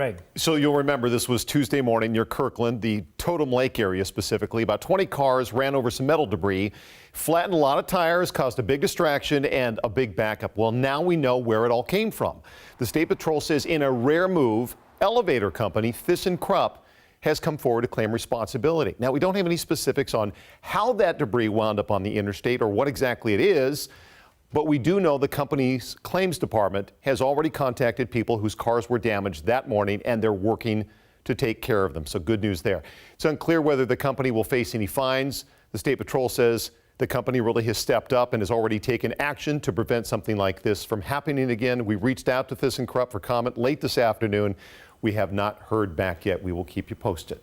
Greg. So you'll remember this was Tuesday morning near Kirkland, the Totem Lake area specifically. About 20 cars ran over some metal debris, flattened a lot of tires, caused a big distraction and a big backup. Well, now we know where it all came from. The State Patrol says in a rare move, elevator company ThyssenKrupp has come forward to claim responsibility. Now, we don't have any specifics on how that debris wound up on the interstate or what exactly it is. But we do know the company's claims department has already contacted people whose cars were damaged that morning, and they're working to take care of them. So good news there. It's unclear whether the company will face any fines. The State Patrol says the company really has stepped up and has already taken action to prevent something like this from happening again. We reached out to ThyssenKrupp for comment late this afternoon. We have not heard back yet. We will keep you posted.